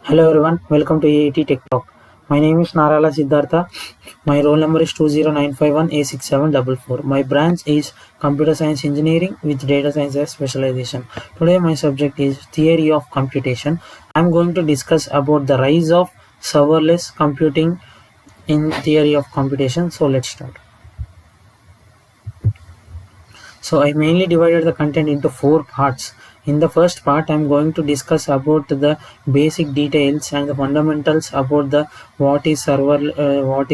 Hello everyone, welcome to AIT Tech Talk. My name is Narala Siddhartha. My roll number is 20951A6744. My branch is Computer Science Engineering with Data Science as specialization. Today my subject is Theory of Computation. I am going to discuss about the rise of serverless computing in Theory of Computation. So let's start. So I mainly divided the content into 4 parts. In the first part, I am going to discuss about the basic details and the fundamentals about the what is server, and what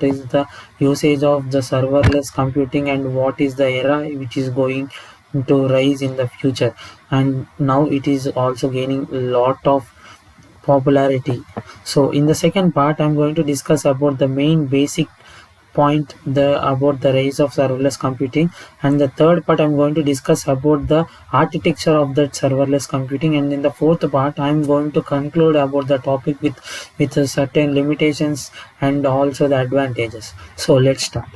is the usage of the serverless computing, and what is the era which is going to rise in the future. And now it is also gaining a lot of popularity. So in the second part, I'm going to discuss about the main basic point about the rise of serverless computing, and the third part I'm going to discuss about the architecture of that serverless computing, and in the fourth part I'm going to conclude about the topic with certain limitations and also the advantages. So let's start.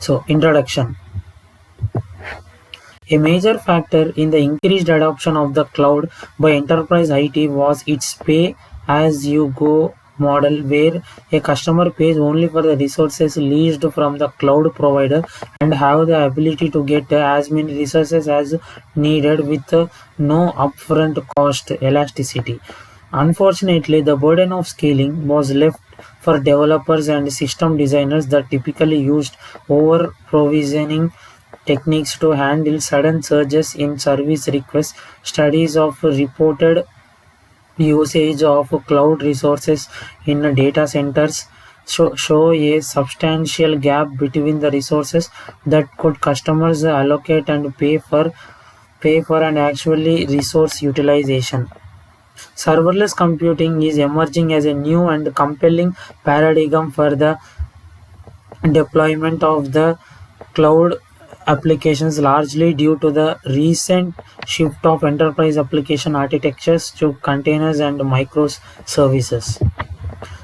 So introduction. A major factor in the increased adoption of the cloud by enterprise IT was its pay-as-you-go model, where a customer pays only for the resources leased from the cloud provider and have the ability to get as many resources as needed with no upfront cost elasticity. Unfortunately, the burden of scaling was left for developers and system designers that typically used over provisioning techniques to handle sudden surges in service requests. Studies of reported usage of cloud resources in data centers show a substantial gap between the resources that could customers allocate and pay for and actually resource utilization. Serverless computing is emerging as a new and compelling paradigm for the deployment of the cloud applications, largely due to the recent shift of enterprise application architectures to containers and microservices.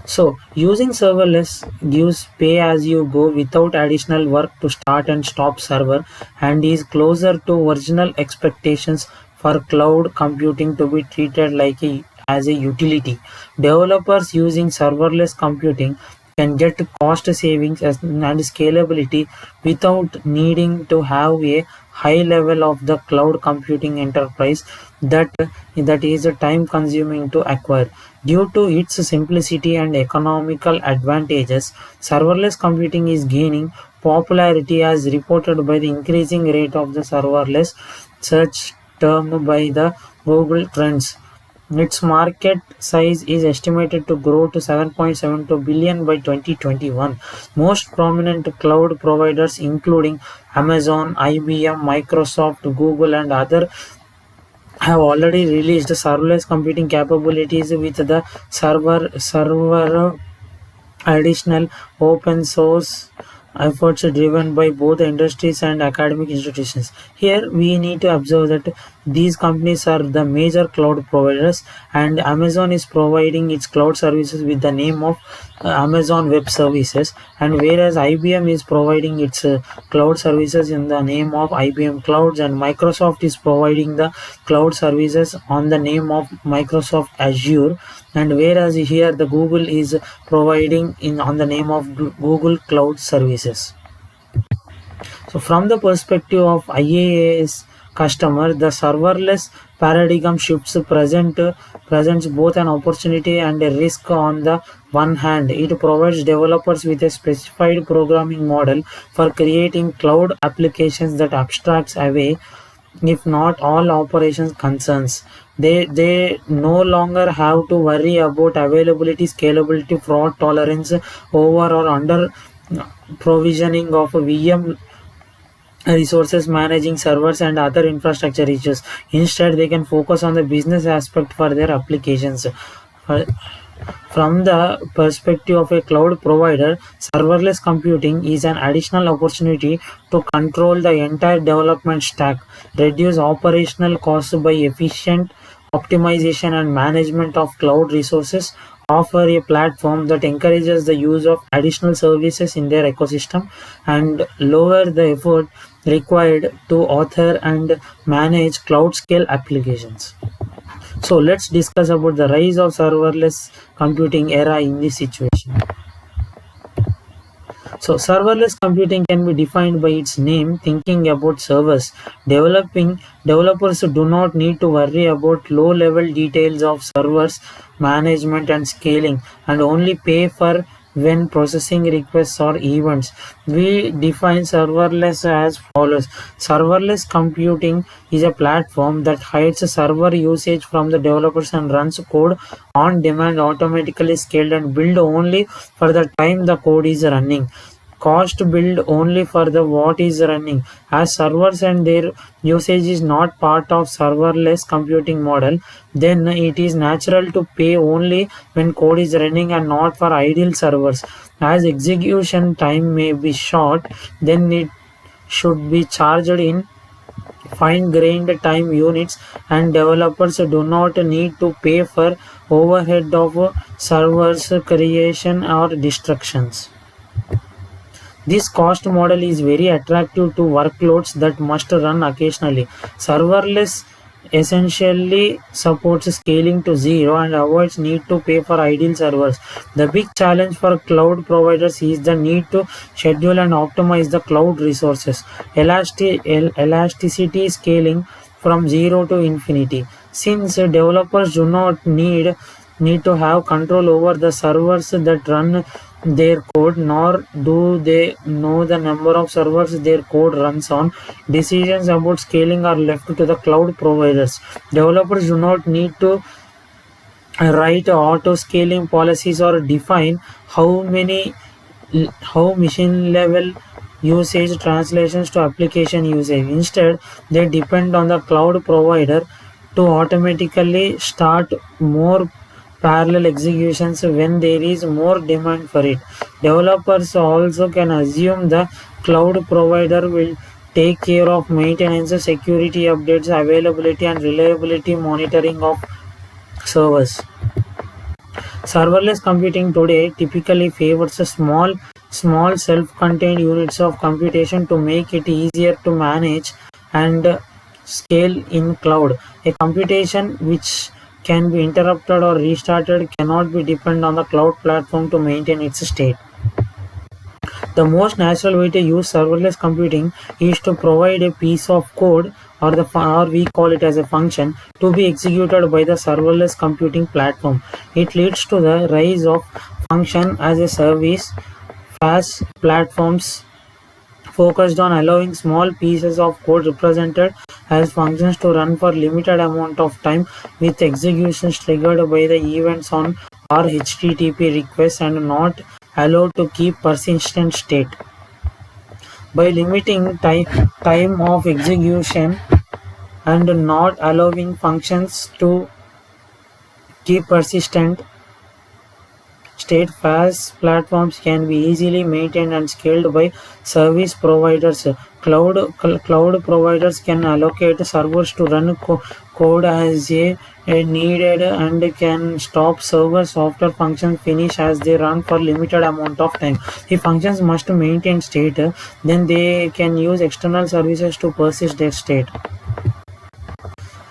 So using serverless gives pay as you go without additional work to start and stop server, and is closer to original expectations for cloud computing to be treated like as a utility. Developers using serverless computing can get cost savings and scalability without needing to have a high level of the cloud computing enterprise that is time consuming to acquire. Due to its simplicity and economical advantages, serverless computing is gaining popularity as reported by the increasing rate of the serverless search term by the Google Trends. Its market size is estimated to grow to 7.72 billion by 2021. Most prominent cloud providers, including Amazon, IBM, Microsoft, Google, and others, have already released serverless computing capabilities with the server additional open source efforts driven by both industries and academic institutions. Here we need to observe that these companies are the major cloud providers, and Amazon is providing its cloud services with the name of Amazon Web Services, and whereas IBM is providing its cloud services in the name of IBM Clouds, and Microsoft is providing the cloud services on the name of Microsoft Azure, and whereas here the Google is providing in on the name of Google Cloud Services. So from the perspective of IaaS customer, the serverless paradigm shifts presents both an opportunity and a risk. On the one hand, it provides developers with a specified programming model for creating cloud applications that abstracts away, if not all, operations concerns. They no longer have to worry about availability, scalability, fraud tolerance, over or under provisioning of VM resources, managing servers, and other infrastructure issues. Instead, they can focus on the business aspect for their applications. Uh, From the perspective of a cloud provider, serverless computing is an additional opportunity to control the entire development stack, reduce operational costs by efficient optimization and management of cloud resources, offer a platform that encourages the use of additional services in their ecosystem, and lower the effort required to author and manage cloud scale applications. So let's discuss about the rise of serverless computing era in this situation. So serverless computing can be defined by its name, thinking about servers. Developers do not need to worry about low-level details of servers management and scaling, and only pay for when processing requests or events. We define serverless as follows. Serverless computing is a platform that hides server usage from the developers and runs code on demand, automatically scaled and built only for the time the code is running. Cost build only for the what is running. As servers and their usage is not part of serverless computing model, then it is natural to pay only when code is running and not for idle servers. As execution time may be short, then it should be charged in fine-grained time units, and developers do not need to pay for overhead of servers creation or destructions. This cost model is very attractive to workloads that must run occasionally. Serverless essentially supports scaling to zero and avoids need to pay for idle servers. The big challenge for cloud providers is the need to schedule and optimize the cloud resources. Elasticity scaling from zero to infinity. Since developers do not need to have control over the servers that run their code, nor do they know the number of servers their code runs on. Decisions about scaling are left to the cloud providers. Developers do not need to write auto scaling policies or define how machine level usage translations to application usage. Instead, they depend on the cloud provider to automatically start more parallel executions when there is more demand for it. Developers also can assume the cloud provider will take care of maintenance, security updates, availability and reliability monitoring of servers. Serverless computing today typically favors a small self-contained units of computation to make it easier to manage and scale in cloud. A computation which can be interrupted or restarted cannot be depend on the cloud platform to maintain its state. The most natural way to use serverless computing is to provide a piece of code, or we call it as a function, to be executed by the serverless computing platform. It leads to the rise of function as a service fast platforms focused on allowing small pieces of code represented as functions to run for limited amount of time, with executions triggered by the events on or HTTP requests and not allowed to keep persistent state. By limiting time of execution and not allowing functions to keep persistent state, fast platforms can be easily maintained and scaled by service providers. Cloud providers can allocate servers to run code as a needed and can stop servers after functions finish as they run for limited amount of time. If functions must maintain state, then they can use external services to persist their state.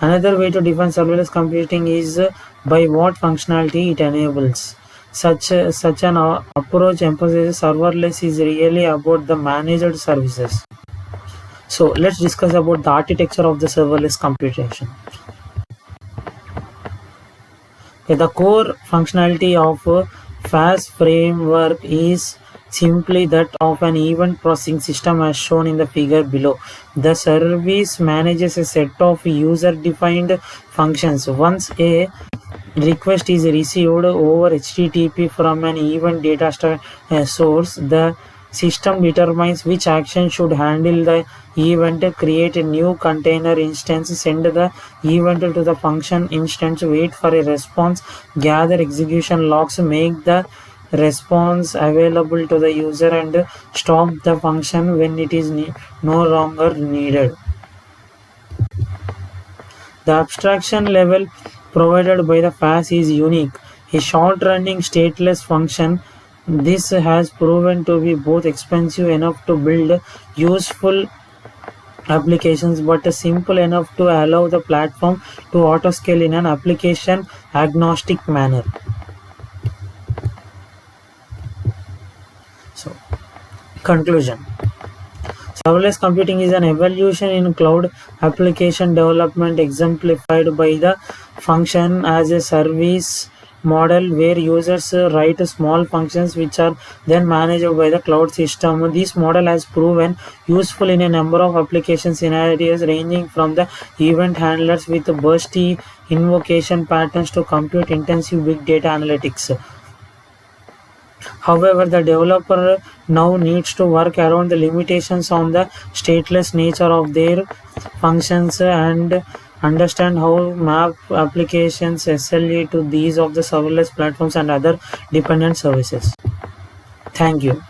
Another way to define serverless computing is by what functionality it enables. Such an approach emphasizes serverless is really about the managed services. So let's discuss about the architecture of the serverless computation. Okay, the core functionality of FAS framework is simply that of an event processing system as shown in the figure below. The service manages a set of user-defined functions. Once a request is received over HTTP from an event data source, the system determines which action should handle the event, create a new container instance, send the event to the function instance, wait for a response, gather execution logs, make the response available to the user, and stop the function when it is no longer needed. The abstraction level provided by the FAS is unique. A short-running stateless function, this has proven to be both expensive enough to build, useful applications, but simple enough to allow the platform to auto scale in an application agnostic manner. So, conclusion. Serverless computing is an evolution in cloud application development exemplified by the function as a service model where users write small functions which are then managed by the cloud system. This model has proven useful in a number of application scenarios ranging from the event handlers with bursty invocation patterns to compute intensive big data analytics. However, the developer now needs to work around the limitations on the stateless nature of their functions and understand how map applications SLA to these of the serverless platforms and other dependent services. Thank you.